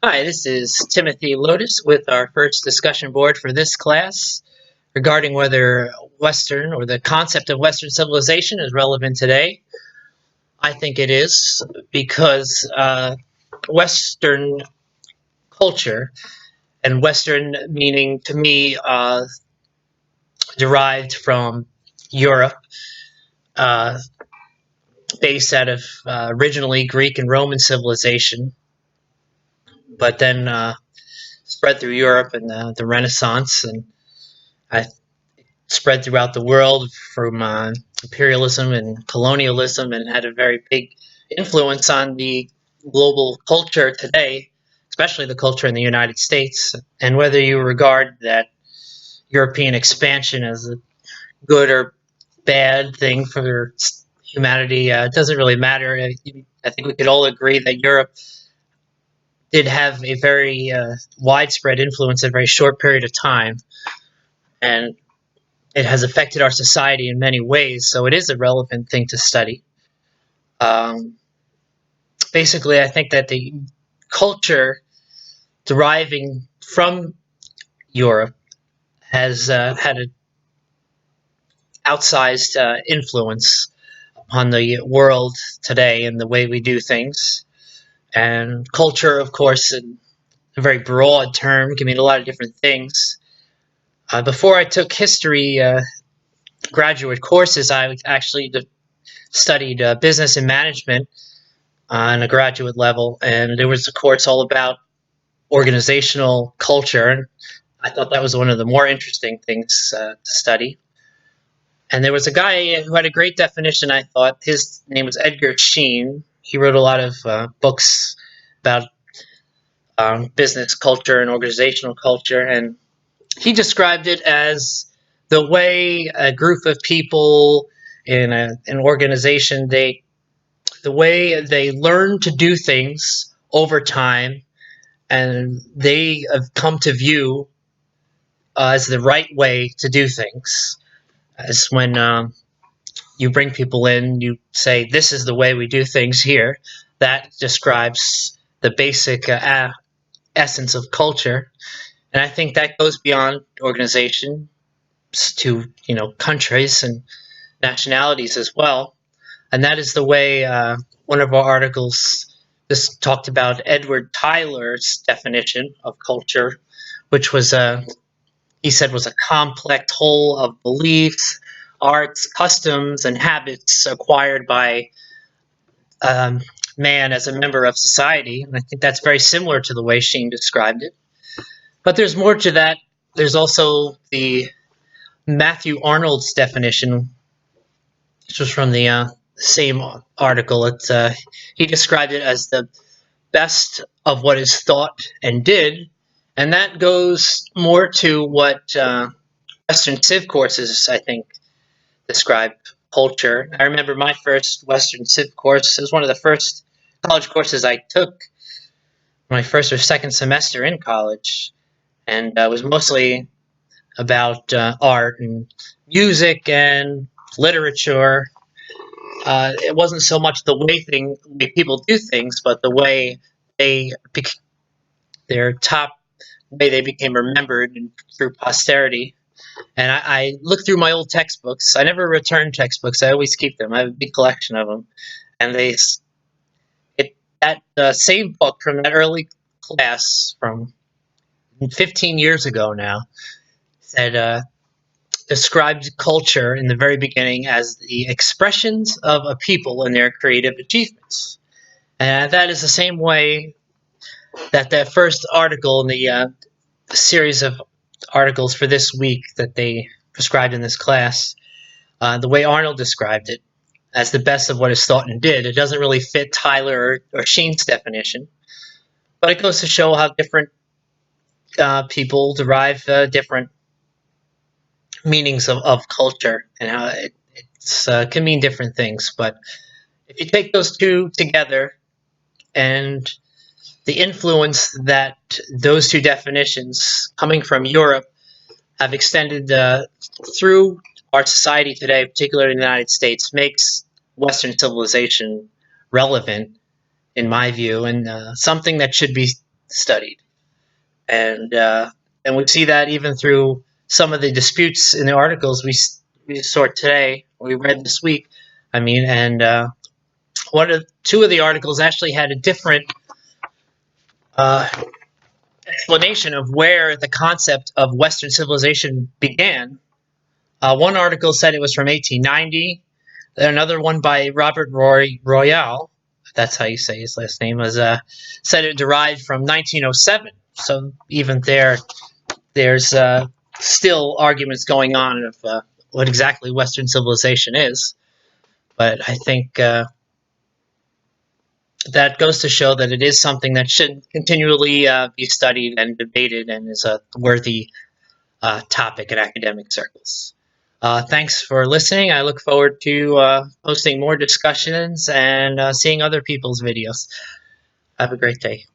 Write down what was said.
Hi, this is Timothy Lotus with our first discussion board for this class regarding whether Western or the concept of Western civilization is relevant today. I think it is because Western culture, and Western meaning to me derived from Europe, uh, based out of originally Greek and Roman civilization, but then spread through Europe and the Renaissance and I spread throughout the world from imperialism and colonialism and had a very big influence on the global culture today, especially the culture in the United States. And whether you regard that European expansion as a good or bad thing for humanity, it doesn't really matter. I think we could all agree that Europe did have a very widespread influence in a very short period of time. And it has affected our society in many ways, so it is a relevant thing to study. Um, Basically, I think that the culture deriving from Europe has had an outsized influence upon the world today and the way we do things. And culture, of course, in a very broad term, can mean a lot of different things. Before I took history graduate courses, I actually studied business and management on a graduate level, and there was a course all about organizational culture. And I thought that was one of the more interesting things to study. And there was a guy who had a great definition. I thought his name was Edgar Schein. He wrote a lot of books about business culture and organizational culture, and he described it as the way a group of people in an organization the way they learn to do things over time and they have come to view as the right way to do things. As when you bring people in, you say, "This is the way we do things here." That describes the basic essence of culture, and I think that goes beyond organizations to countries and nationalities as well. And that is the way one of our articles just talked about Edward Tyler's definition of culture, which was he said was a complex whole of beliefs, arts, customs, and habits acquired by um, man as a member of society. And I think that's very similar to the way Sheen described it. But there's more to that. There's also the Matthew Arnold's definition, which was from the same article. He described it as the best of what is thought and did, and that goes more to what Western Civ courses, I think, describe culture. I remember my first Western Civ course. It was one of the first college courses I took my first or second semester in college, and it was mostly about art and music and literature. It wasn't so much the way people do things, but the way they their top way they became remembered and through posterity. And I looked through my old textbooks. I never return textbooks. I always keep them. I have a big collection of them. And that same book from that early class from 15 years ago now said described culture in the very beginning as the expressions of a people and their creative achievements. And that is the same way that first article in the series of articles for this week that they prescribed in this class, the way Arnold described it as the best of what is thought and did. It doesn't really fit Tyler or Sheen's definition, but it goes to show how different people derive different meanings of culture and how it can mean different things. But if you take those two together and the influence that those two definitions coming from Europe have extended through our society today, particularly in the United States, makes Western civilization relevant, in my view, and something that should be studied, and we see that even through some of the disputes in the articles we sort today, we read this week. I mean, and two of the articles actually had a different uh, explanation of where the concept of Western civilization began. One article said it was from 1890. Another one by Robert Royal, that's how you say his last name, was said it derived from 1907. So even there's still arguments going on of what exactly Western civilization is. But I think that goes to show that it is something that should continually be studied and debated, and is a worthy topic in academic circles. Thanks for listening. I look forward to posting more discussions and seeing other people's videos. Have a great day.